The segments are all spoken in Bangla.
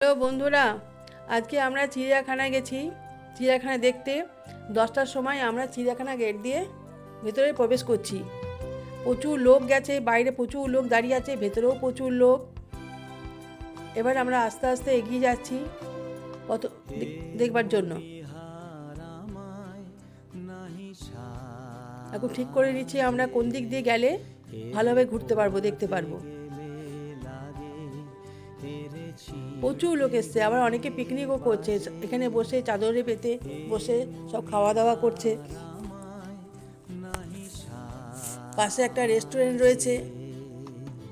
হ্যালো বন্ধুরা, আজকে আমরা চিড়িয়াখানায় গেছি। চিড়িয়াখানা দেখতে 10টার সময় আমরা চিড়িয়াখানা গেট দিয়ে ভেতরে প্রবেশ করছি। প্রচুর লোক গেছে, বাইরে প্রচুর লোক দাঁড়িয়ে আছে, ভেতরেও প্রচুর লোক। এবার আমরা আস্তে আস্তে এগিয়ে যাচ্ছি কত দেখবার জন্য। এখন ঠিক করে নিচ্ছি আমরা কোন দিক দিয়ে গেলে ভালোভাবে ঘুরতে পারবো, দেখতে পারবো। প্রচুর লোক এসছে, আবার অনেকে পিকনিকও করছে, এখানে বসে চাদরে পেতে বসে সব খাওয়া দাওয়া করছে। পাশে একটা রেস্টুরেন্ট রয়েছে,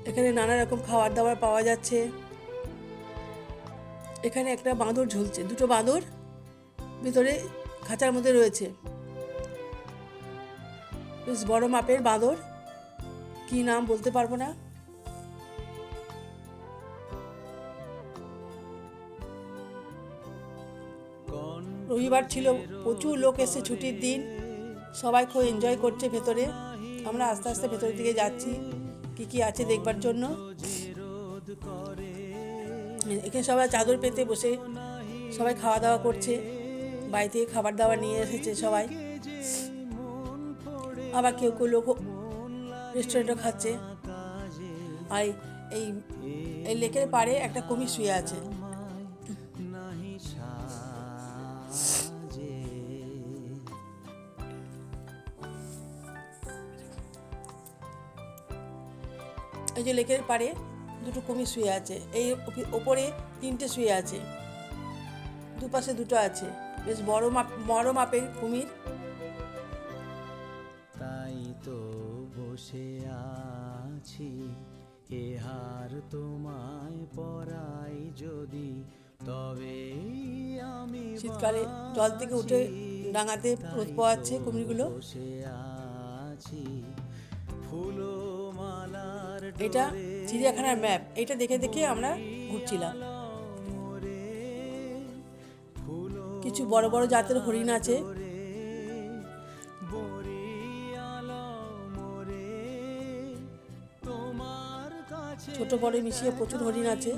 এখানে নানা রকম খাবার দাবার পাওয়া যাচ্ছে। এখানে একটা বাঁদর ঝুলছে, দুটো বাঁদর ভিতরে খাঁচার মধ্যে রয়েছে। বেশ বড় মাপের বাঁদর, কি নাম বলতে পারবো না। রবিবার ছিল, প্রচুর লোক এসে, ছুটির দিন, সবাই খুব এনজয় করছে ভেতরে। আমরা আস্তে আস্তে ভেতরের দিকে যাচ্ছি কি কি আছে দেখবার জন্য। এখানে সবাই চাদর পেতে বসে সবাই খাওয়া দাওয়া করছে, বাড়ি থেকে খাবার দাবার নিয়ে এসেছে সবাই। আবার কেউ কেউ লোক রেস্টুরেন্টও খাচ্ছে। আর এই লেকের পাড়ে একটা কুমির শুয়ে আছে। এই যে লেকের পাড়ে দুটো কুমির শুয়ে আছে, এই ওপরে তিনটে শুয়ে আছে, দুপাশে দুটো আছে, বেশ বড় মাপের কুমির। তাই তো বসে আছি, এহার তোমায় পরাই যদি, তবে আমি শীতকালে জল থেকে উঠে ডাঙাতে রোদ পোয়াচ্ছে কুমিরগুলো। বসে আছি ফুলো মালার এটা চিড়িয়াখানার ম্যাপ, এটা দেখে দেখে আমরা ঘুরছিলাম। কিছু বড় বড় জাতের হরিণ আছে, ছোট বড় মিশিয়ে প্রচুর হরিণ আছে।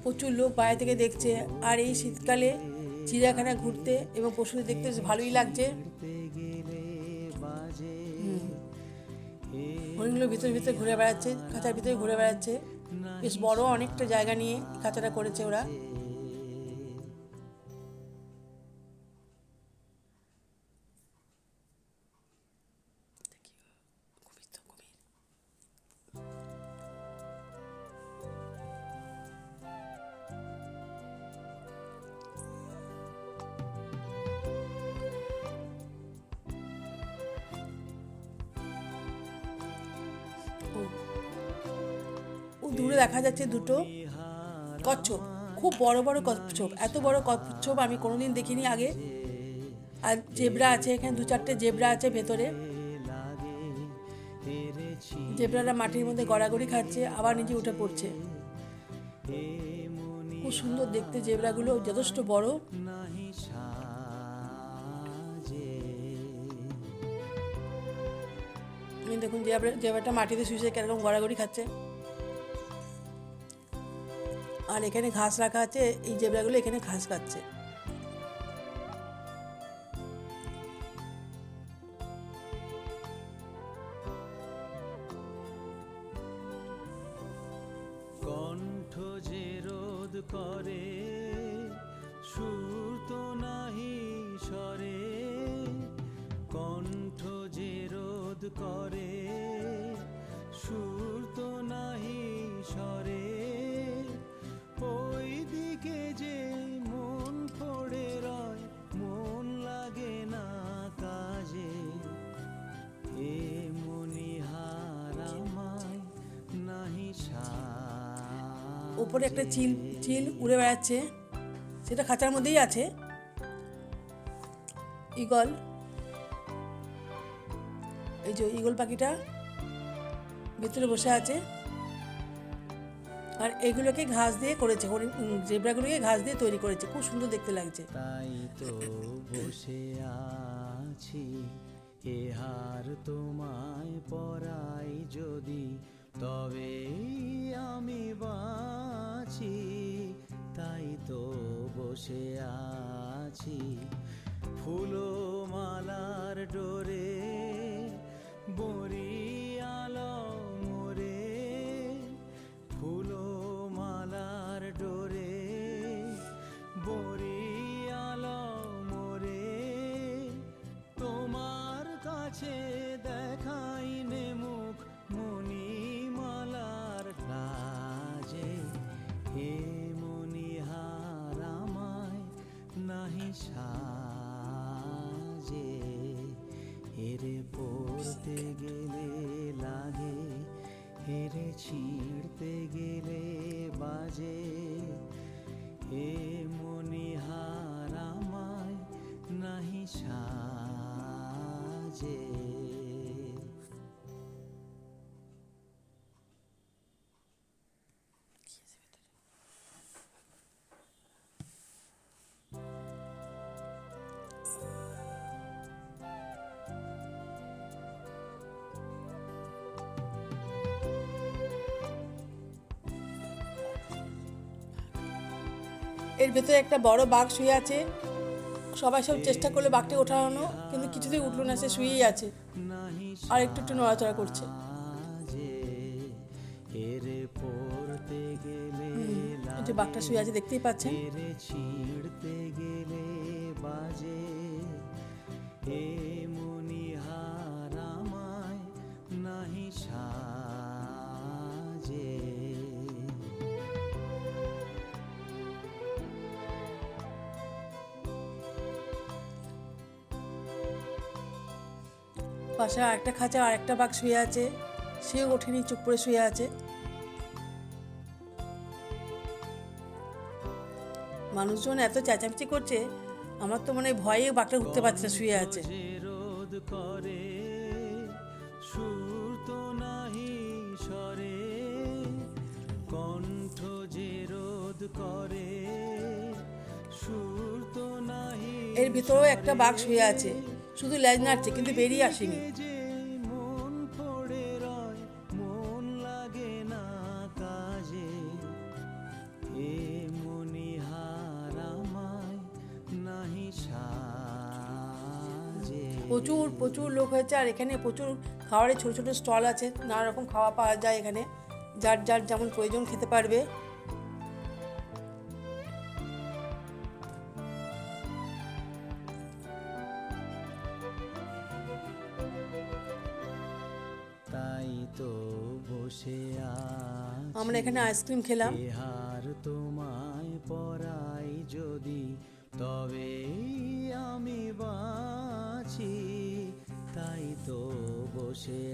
প্রচুর লোক বাইরে থেকে দেখছে। আর এই শীতকালে চিড়িয়াখানা ঘুরতে এবং পশুদের দেখতে ভালোই লাগছে। হরিণগুলো ভিতরে ভিতরে ঘুরে বেড়াচ্ছে, খাঁচার ভিতরে ঘুরে বেড়াচ্ছে। বেশ বড় অনেকটা জায়গা নিয়ে খাঁচাটা করেছে ওরা। ও দূরে দেখা যাচ্ছে দুটো কচ্ছপ, খুব বড় বড় কচ্ছপ। এত বড় কচ্ছপ আমি কোনোদিন দেখিনি আগে। আর জেব্রা আছে, এখানে দু চারটে জেব্রা আছে ভেতরে। জেব্রারা মাটির মধ্যে গড়াগড়ি খাচ্ছে, আবার নিচে উঠে পড়ছে। খুব সুন্দর দেখতে জেব্রাগুলো, যথেষ্ট বড়। দেখুন জেব্রাটা মাটিতে শুয়েছে, কিরকম গড়াগড়ি খাচ্ছে। আর এখানে ঘাস রাখা আছে, এই জেব্রাগুলো এখানে ঘাস খাচ্ছে। কণ্ঠ যে রোধ করে, সুর তো নাহি স্বরে, কণ্ঠ যে রোধ করে, সুর তো নাহি স্বরে, ওই দিকে যে মন পড়ে রয়, মন লাগে না কাজে, এ মনিহার আমায় নাহি উপরে একটা চিল উড়ে বেড়াচ্ছে, সেটা খাঁচার মধ্যেই আছে। ঈগল, এই যে ঈগল পাখিটা ভেতরে বসে আছে। আর এগুলোকে ঘাস দিয়ে করেছে, জেব্রাগুলোকে ঘাস দিয়ে তৈরি করেছে, খুব সুন্দর দেখতে লাগছে। তাই তো বসে আছি, এ হার তোমায় পরাই যদি, তবে আমি বাঁচি। তাই তো বসে আছি, ফুলো মালার ডোরে, বরি আলো মোরে, ফুলো মালার ডোরে, বরি আলো মোরে, তোমার কাছে দেখাইনে মুখ মণিমালার কাজে। হে মণিহার আমায় নাহি সাজে, হেরে পড়তে গেলে লাগে, হেরে ছিঁড়তে গেলে বাজে। হে মণিহার আমায় নাহি সাজে। এর ভেতরে একটা বড় বাঘ শুয়ে আছে, সবাই সব চেষ্টা করলো বাঘটি ওঠানো, কিন্তু কিছুতেই উঠলো না, সে শুয়েই আছে আর একটু একটু নড়াচড়া করছে। হেরে পড়তে গেলে এই যে বাঘটা শুয়ে আছে দেখতেই পাচ্ছেন। হেরে ছিঁড়তে গেলে বাজে। হে মণিহার আমায় নাহি সাজে। পাশে আরেকটা খাঁচা আরেকটা বাঘ শুয়ে আছে, সেও ওঠেনি, চুপ করে শুয়ে আছে। মানুষজন এত চেঁচামেচি করছে, আমার তো মনে হয় ভয়ে বাঘটা উঠতে পারছে না, শুয়ে আছে। রোদ করে সুর তো নাহি সরে, কণ্ঠ যে রোদ করে সুর তো নাহি। এর ভিতরেও একটা বাঘ শুয়ে আছে, শুধু লেজ নাড়ছে, কিন্তু বেরিয়ে আসেনি। যে মন পড়ে রয়, মন লাগে না কাজে। এ মণিহার আমায় নাহি সাজে। প্রচুর প্রচুর লোক হয়েছে, আর এখানে প্রচুর খাবারের ছোট ছোট স্টল আছে, নানা রকম খাওয়া পাওয়া যায় এখানে, যার যার যেমন প্রয়োজন খেতে পারবে। তাই তো বসে আছি, আমরা এখানে আইসক্রিম খেলাম। এ হার তোমায় পরাই যদি, তবে আমি বাঁচি। তাই তো বসে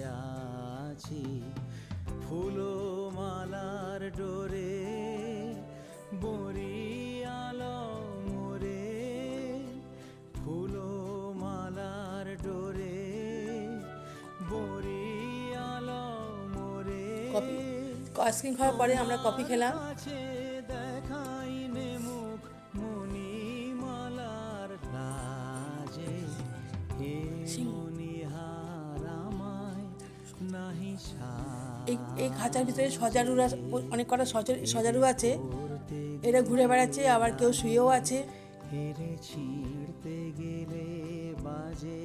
আছি, ফুলো মালার ডোরে, বরি আলো মোরে, ফুলো মালার ডোরে, বরি আলো মোরে। কফি আইসক্রিম খাওয়ার পরে আমরা কফি খেলাম। কাছে দেখাইনে মুখ মণিমালার কাজে। হে মণিহার আমায় নাহি এই খাঁচার ভিতরে সজারুরা, অনেক কটা সজারু আছে, এরা ঘুরে বেড়াচ্ছে, আবার কেউ শুয়েও আছে। হেরে ছিঁড়তে গেলে বাজে।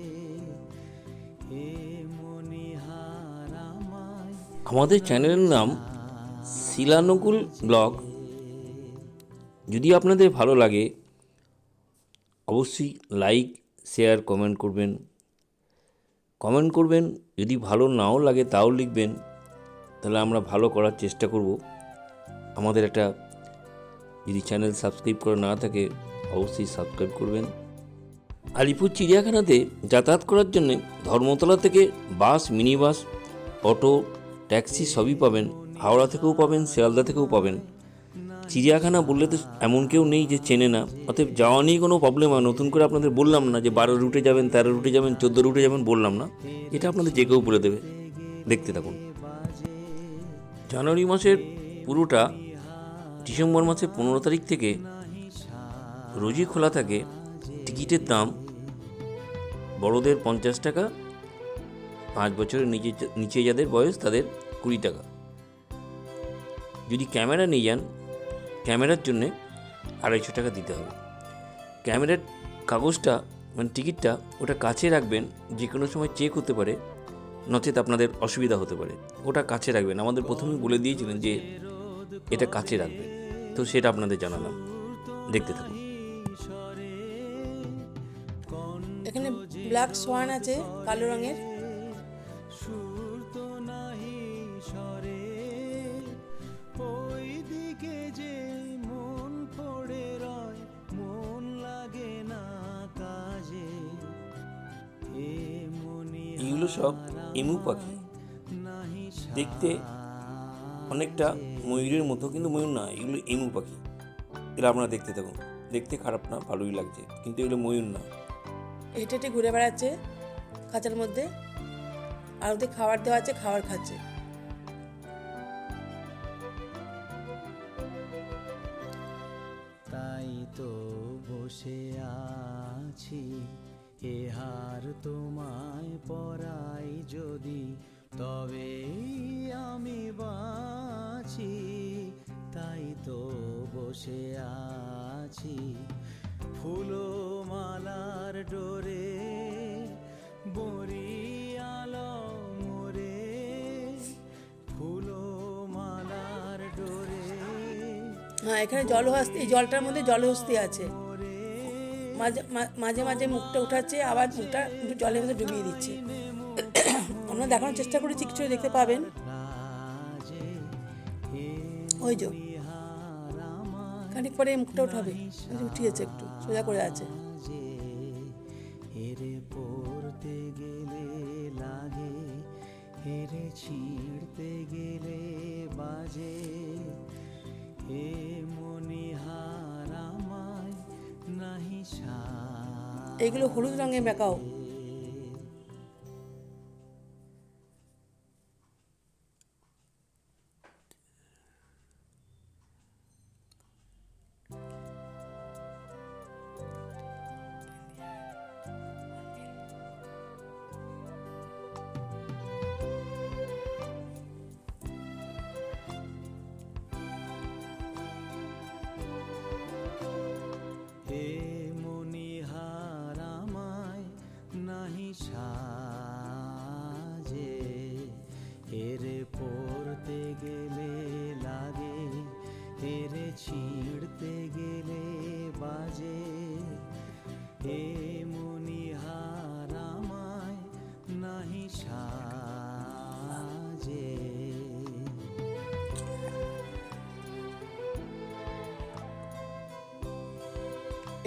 হে মণিহার আমায়। আমাদের চ্যানেলের নাম শিলানকুল ব্লগ। যদি আপনাদের ভালো লাগে অবশ্যই লাইক, শেয়ার, কমেন্ট করবেন। যদি ভালো নাও লাগে তাও লিখবেন, তাহলে আমরা ভালো করার চেষ্টা করব। আমাদের একটা যদি চ্যানেল সাবস্ক্রাইব করা না থাকে অবশ্যই সাবস্ক্রাইব করবেন। আলিপুর চিড়িয়াখানাতে যাতায়াত করার জন্য ধর্মতলা থেকে বাস, মিনি বাস, অটো, ট্যাক্সি সবই পাবেন। হাওড়া থেকেও পাবেন, শিয়ালদা থেকেও পাবেন। চিড়িয়াখানা বললে তো এমন কেউ নেই যে চেনে না, অতএব যাওয়া নিয়ে কোনো প্রবলেম হয়। নতুন করে আপনাদের বললাম না যে 12 রুটে যাবেন, 13 রুটে যাবেন, 14 রুটে যাবেন, বললাম না। এটা আপনাদের যে কেউ বলে দেবে। দেখতে থাকুন। জানুয়ারি মাসের পুরোটা ডিসেম্বর মাসে 15 তারিখ থেকে রোজই খোলা থাকে। টিকিটের দাম বড়দের 50 টাকা, 5 বছরের নিচে যাদের বয়স তাদের 20 টাকা। যদি ক্যামেরা নিয়ে যান, ক্যামেরার জন্যে 250 টাকা দিতে হবে। ক্যামেরার কাগজটা মানে টিকিটটা ওটা কাছে রাখবেন, যে কোনো সময় চেক হতে পারে, নচেত আপনাদের অসুবিধা হতে পারে। ওটা কাছে রাখবেন, আমাদের প্রথমেই বলে দিয়েছিলেন যে এটা কাছে রাখবেন, তো সেটা আপনাদের জানালাম। দেখতে থাকুন। এখানে ব্ল্যাক সোয়ান আছে কালো রঙের। সুর তো নাহি সরে, ওই দিকে যে মন পড়ে রয়, মন লাগে না কাজে। এ মনি এগুলো সব এমু পাখি, দেখতে অনেকটা ময়ূরের মতো, কিন্তু ময়ূর না, এগুলো এমু পাখি। এরা আপনারা দেখতে থাকুন, দেখতে খারাপ না, ভালোই লাগছে, কিন্তু এগুলো ময়ূর না। হেঁটে হেঁটে ঘুরে বেড়াচ্ছে খাঁচার মধ্যে, আর ওদের খাবার দেওয়া আছে, খাবার খাচ্ছে। তাই তো বসে আছি, এ হার তোমায় পরাই যদি, তবে আমি বাঁচি। তাই তো বসে আছি, ফুলো মালার ডোরে, বরিয়ালো মোরে, ফুলো মালার ডোরে। হ্যাঁ, এখানে জলহস্তি, এই জলটার মধ্যে জলহস্তি আছে। মাঝে মাঝে মুখটা উঠাচ্ছে, আবার মুখটা একটু জলের মধ্যে ডুবিয়ে দিচ্ছে। আমরা দেখানোর চেষ্টা করেছি, কিছু দেখতে পাবেন। ওই যে খানিক পরে মুখটা উঠাবে, উঠিয়েছে, একটু সোজা করে আছে। হেরে পড়তে গেলে লাগে, হেরে ছিঁড়তে গেলে বাজে। এ মনিহার আমায় নাহি এইগুলো হলুদ রঙের ম্যাকাও। হে মনিহার আমায় নাহি সাজে। হেরে পড়তে গেলে লাগে, হেরে ছিঁড়তে গেলে বাজে। হে মনিহার আমায় নাহি সাজে।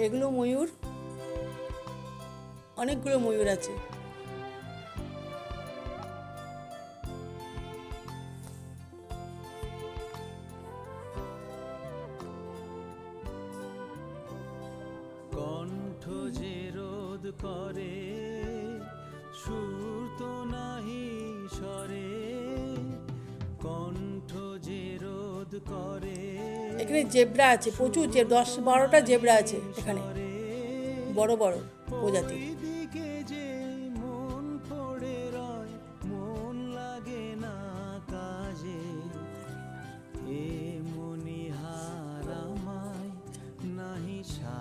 এগুলো ময়ূর, অনেকগুলো ময়ূর আছে। কণ্ঠ যে রোদ করে, সুর তো নাহি সরে, কণ্ঠ যে রোদ করে। এখানে জেব্রা আছে প্রচুর, 10-12টা জেব্রা আছে এখানে, বড় বড় প্রজাতির। দিকে যে মন পড়ে রয়, মন লাগে না কাজে। এ মনিহার আমায় নাহি সাজে।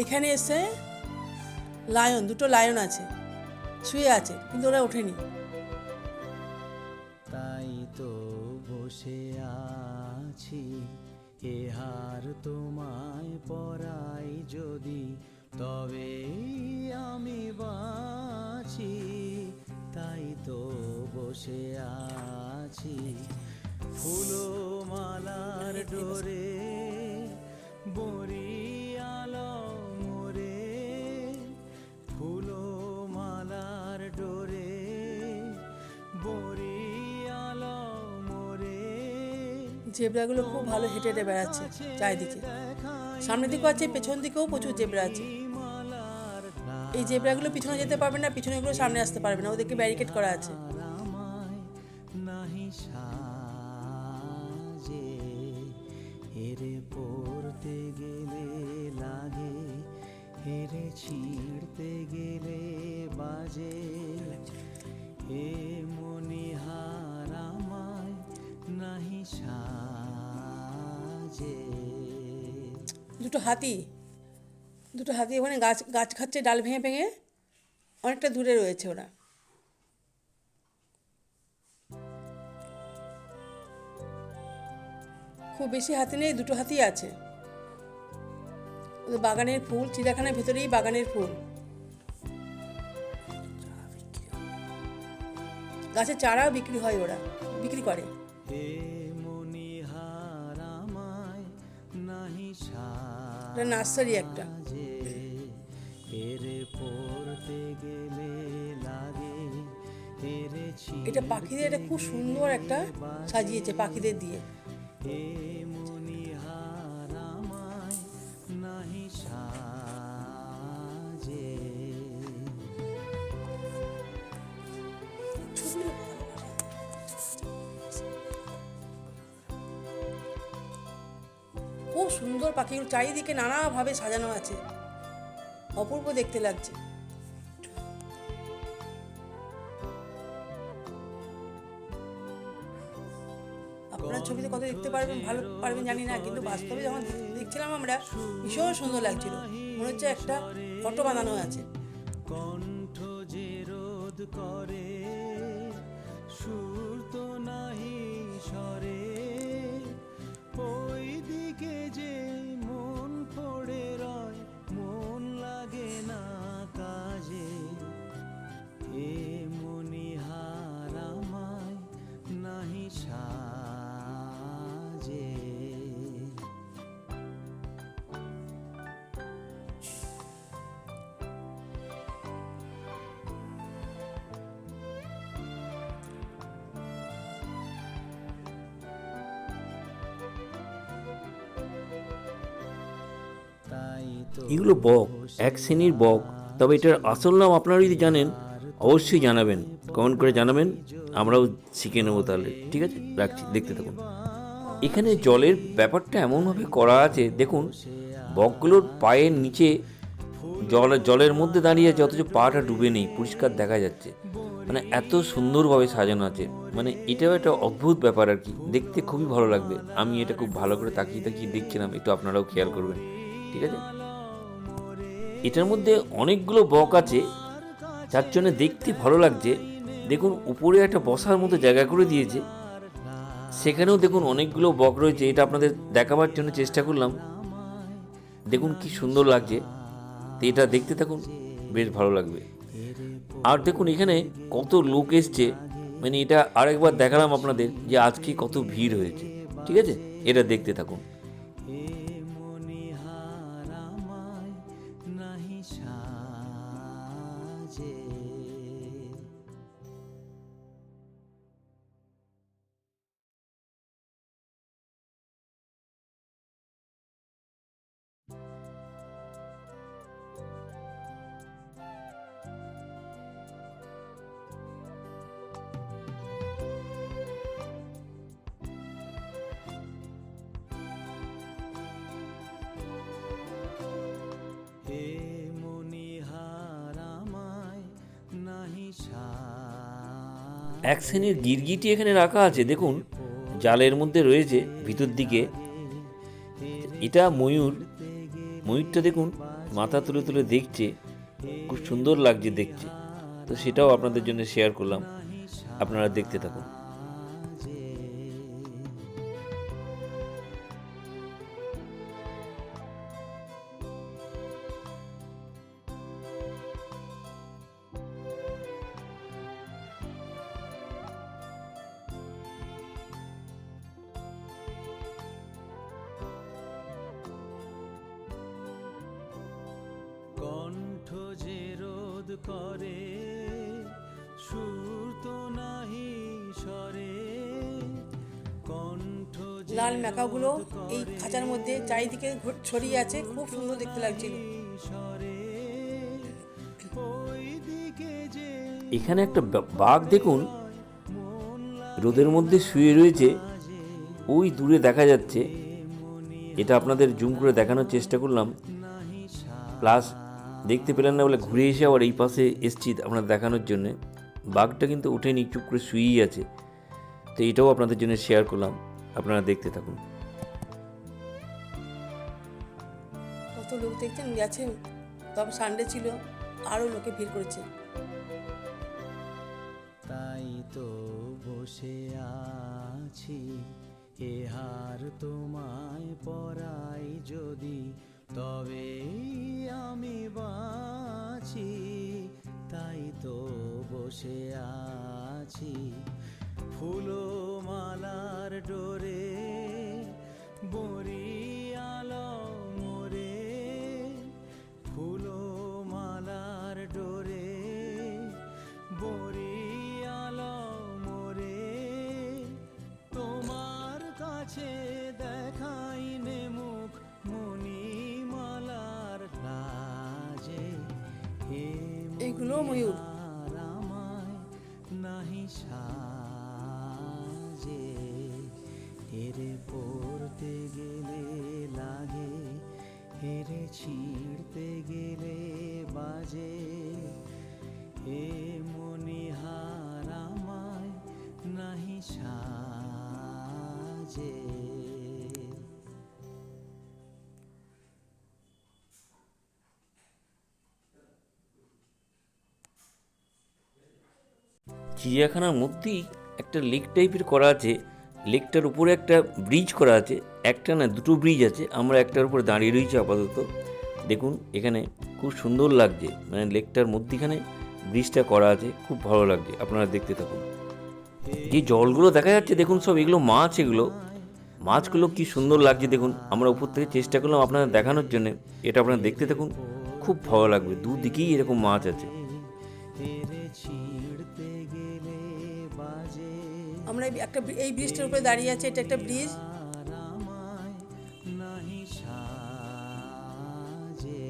এখানে এসে লায়ন, দুটো লায়ন আছে, শুয়ে আছে, কিন্তু ওরা ওঠেনি। তাই তো বসে আছি, এ হার তোমায় পরাই যদি, তবে আমি বাঁচি। তাই তো বসে আছি, ফুলো মালার ডোরে, বরিয়ালো মোরে, ফুলো মালার ডোরে, বরিয়ালো মোরে। জেব্রাগুলো খুব ভালো হেঁটে হেঁটে বেড়াচ্ছে চারিদিকে। দেখার সামনের দিকেও আছে, পেছন দিকেও প্রচুর জেব্রা আছে। এই জেব্রাগুলো পিছনে যেতে পারবে না, পিছনেগুলো সামনে আসতে পারবে না, ওদেরকে ব্যারিকেড করা আছে। নাহি সাজে হেরে পড়তে গেলে লাগে, হেরে ছিঁড়তে গেলে বাজে, হে মনিহার আমায় নাহি সাজে। দুটো হাতি ওখানে গাছ খাচ্ছে, ডাল ভেঙে ভেঙে, অনেকটা দূরে রয়েছে ওরা। খুব বেশি হাতি নেই, দুটো হাতি আছে। ওদের বাগানের ফুল, চিড়িয়াখানার ভেতরেই বাগানের ফুল। গাছের চারাও বিক্রি হয়, ওরা বিক্রি করে। হে মনিহার আমায় নাহি এটা নার্সারি একটা। সাজে হেরে পড়তে গেলে লাগে, হেরে এটা পাখিদের, এটা খুব সুন্দর একটা সাজিয়েছে পাখিদের দিয়ে। হে মনিহার আমায় নাহি সাজে। খুব সুন্দর পাখিগুলো, চারিদিকে নানাভাবে সাজানো আছে, অপূর্ব দেখতে লাগছে। আপনার ছবিতে কত দেখতে পারবেন, ভালো পারবেন জানি না, কিন্তু বাস্তবে যখন দেখছিলাম আমরা, ভীষণ সুন্দর লাগছিল, মনে হচ্ছে একটা ফটো বানানো আছে। কণ্ঠ যে রোধ করে সুর তো নাহি সরে, ওই দিকে যে মন পড়ে রয়, মন লাগে না কাজে, এ মনিহার আমায় নাহি সাজে। তাই তো এগুলো বক, এক শ্রেণীর বক। তবে এটার আসল নাম আপনারা যদি জানেন অবশ্যই জানাবেন, কমেন্ট করে জানাবেন, আমরাও শিখে নেবো তাহলে। ঠিক আছে, রাখছি, দেখতে থাকুন। এখানে জলের ব্যাপারটা এমনভাবে করা আছে, দেখুন বকগুলোর পায়ের নিচে জলের মধ্যে দাঁড়িয়ে আছে, অথচ পাটা ডুবে নেই, পরিষ্কার দেখা যাচ্ছে। মানে এত সুন্দরভাবে সাজানো আছে, মানে এটাও একটা অদ্ভুত ব্যাপার আর কি, দেখতে খুবই ভালো লাগবে। আমি এটা খুব ভালো করে তাকিয়ে তাকিয়ে দেখছিলাম, একটু আপনারাও খেয়াল করবেন। ঠিক আছে, এটার মধ্যে অনেকগুলো বক আছে, যার জন্য দেখতে ভালো লাগছে। দেখুন উপরে একটা বসার মতো জায়গা করে দিয়েছে, সেখানেও দেখুন অনেকগুলো বক রয়েছে। এটা আপনাদের দেখাবার জন্য চেষ্টা করলাম, দেখুন কি সুন্দর লাগছে। তো এটা দেখতে থাকুন, বেশ ভালো লাগবে। আর দেখুন এখানে কত লোক এসছে, মানে এটা আরেকবার দেখালাম আপনাদের যে আজকে কত ভিড় হয়েছে। ঠিক আছে, এটা দেখতে থাকুন। হে মনিহার আমায় নাহি সাজে। হে মনিহার আমায় নাহি সাজে। এক শ্রেণীর গিরগিটি এখানে রাখা আছে, দেখুন জালের মধ্যে রয়েছে ভিতর দিকে। এটা ময়ূরটা দেখুন মাথা তুলে তুলে দেখছে, খুব সুন্দর লাগছে দেখছে। তো সেটাও আপনাদের জন্য শেয়ার করলাম, আপনারা দেখতে থাকুন। কণ্ঠ যে রোধ করে সুর তো নাহি লাল ম্যাকাওগুলো এই খাঁচার মধ্যে চারিদিকে ছড়িয়ে আছে, খুব সুন্দর দেখতে লাগছিল। এখানে একটা বাঘ দেখুন রোদের মধ্যে শুয়ে রয়েছে, ওই দূরে দেখা যাচ্ছে। এটা আপনাদের জুম করে দেখানোর চেষ্টা করলাম, প্লাস দেখতে পেলেন না বলে ঘুরে এসে আবার এই পাশে এসছি আপনাদের দেখানোর জন্যে। বাঘটা কিন্তু উঠেনি, চুপ করে শুয়েই আছে। তো এটাও আপনাদের জন্য শেয়ার করলাম, আপনারা দেখতে থাকুন। কত লোক দেখছেন গেছেন, তবে সানডে ছিল, আরও লোকে ভিড় করেছে। তাই তো বসে আছি, এ হার তোমায় পরাই যদি, তবে আমি বাঁচি। তাই তো বসে আছি ফুলো মালার ডোরে, বরিয়ালো মোরে, ফুলো মালার ডোরে, বরিয়ালো মোরে। তোমার কাছে দেখাই নে মুখ মণিমালার লাজে, এইগুলো ময়ূর। আমায় নাহি সাজে, হেরে পড়তে গেলে লাগে, হেরে ছিঁড়তে গেলে বাজে, এ মণিহার আমায় নাহি সাজে। চিড়িয়াখানার মধ্যেই একটা লেক টাইপের করা আছে, লেকটার উপরে একটা ব্রিজ করা আছে, একটা না দুটো ব্রিজ আছে। আমরা একটার উপরে দাঁড়িয়ে রয়েছি আপাতত। দেখুন এখানে খুব সুন্দর লাগছে, মানে লেকটার মধ্যিখানে ব্রিজটা করা আছে, খুব ভালো লাগছে। আপনারা দেখতে থাকুন। যে জলগুলো দেখা যাচ্ছে দেখুন, সব এগুলো মাছ, এগুলো মাছগুলো কি সুন্দর লাগছে দেখুন। আমরা উপর থেকে চেষ্টা করলাম আপনাদের দেখানোর জন্য, এটা আপনারা দেখতে থাকুন, খুব ভালো লাগবে। দুদিকেই এরকম মাছ আছে। আমরা এই ব্রিজটার উপরে দাঁড়িয়ে আছি, এটা একটা ব্রিজ। নাহি সাজে,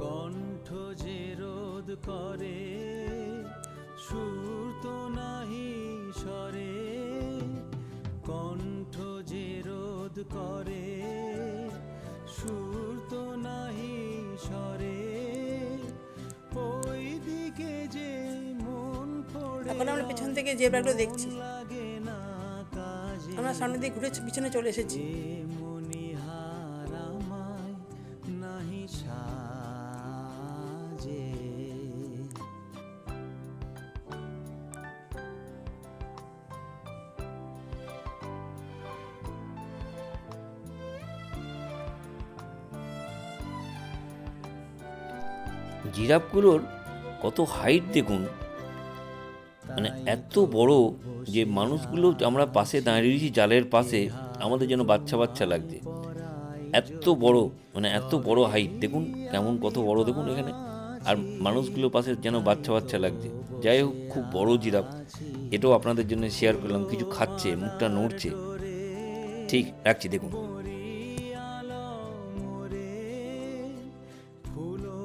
কণ্ঠ যে রোদ করে, সুর তো নাহি সরে, কণ্ঠ যে রোদ করে, সুর তো নাহি সরে, ওই দিকে যে মন পড়ে এখন আমরা পেছন থেকে জেব্রাগুলো দেখছি। লাগে না কাজে, আমরা সামনে দিয়ে ঘুরে পিছনে চলে এসেছি। মণিহার আমায় নাহি সাজে। জিরাফগুলোর কত হাইট দেখুন, মানে এত বড় যে মানুষগুলো আমরা পাশে দাঁড়িয়ে রয়েছি জালের পাশে, আমাদের যেন বাচ্চা বাচ্চা লাগছে। এত বড়, মানে এত বড় হাইট দেখুন, কেমন কত বড় দেখুন এখানে। আর মানুষগুলোর পাশে যেন বাচ্চা বাচ্চা লাগছে। যাই হোক, খুব বড় জিরাফ। এটাও আপনাদের জন্য শেয়ার করলাম। কিছু খাচ্ছে, মুখটা নড়ছে। ঠিক রাখছি, দেখুন। ফুলো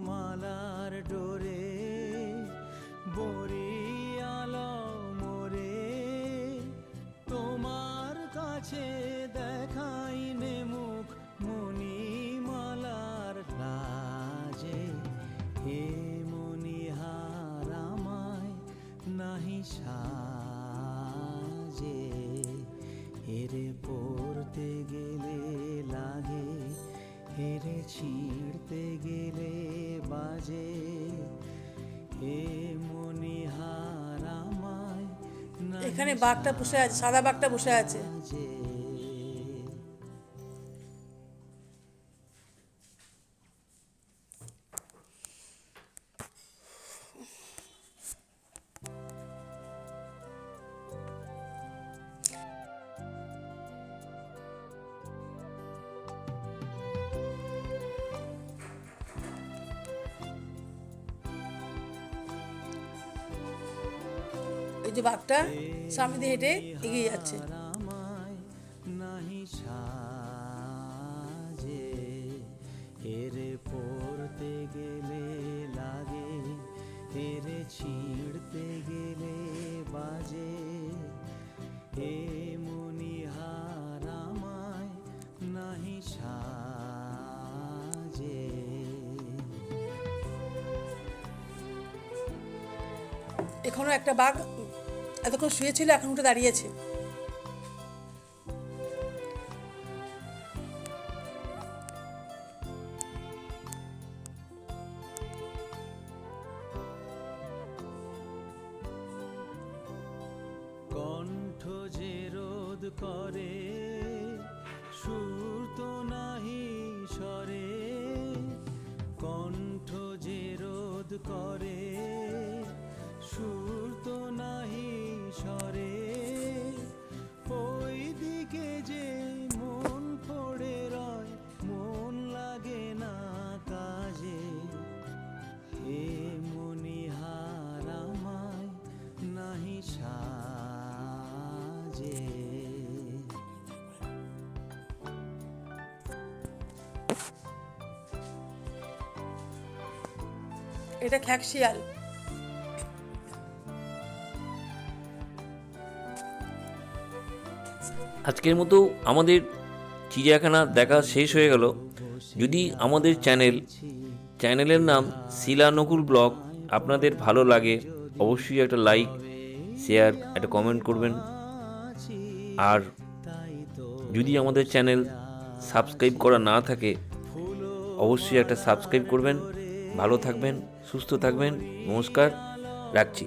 মালার ডোরে, বরিয়ালো মোরে, তোমার কাছে দেখাই নে মুখ মণিমালার লাজে, হে মণিহার আমায় নাহি সাজে, হেরে পড়তে গেলে লাগে, হেরে ছিঁড়তে গেলে বাজে, হে মণিহার আমায় এখানে বাঘটা বসে আছে, সাদা বাঘটা বসে আছে। নাহি ওই যে বাঘটা সামনে দিয়ে হেঁটে এগিয়ে যাচ্ছে। আমায় নাহি সাজে, এরে পড়তে গেলে লাগে, এরে ছিঁড়তে গেলে বাজে, এ মনিহার আমায় নাহি সাজে। এখনো একটা বাঘ এতক্ষণ শুয়েছিল, এখন উঠে দাঁড়িয়েছে। কণ্ঠ যে রোধ করে, সুর তো নাহি স্বরে, কণ্ঠ যে রোধ করে, সুর তো নাহি স্বরে, ওই দিকে যে মন পড়ে রয়, মন লাগে না কাজে, এ মনিহার আমায় নাহি সাজে। এটা খ্যাকশিয়াল। আজকের মতো আমাদের চিড়িয়াখানা দেখা শেষ হয়ে গেল। যদি আমাদের চ্যানেলের নাম শিলা নকুল ব্লগ আপনাদের ভালো লাগে, অবশ্যই একটা লাইক, শেয়ার, একটা কমেন্ট করবেন। আর যদি আমাদের চ্যানেল সাবস্ক্রাইব করা না থাকে, অবশ্যই একটা সাবস্ক্রাইব করবেন। ভালো থাকবেন, সুস্থ থাকবেন। নমস্কার, রাখছি।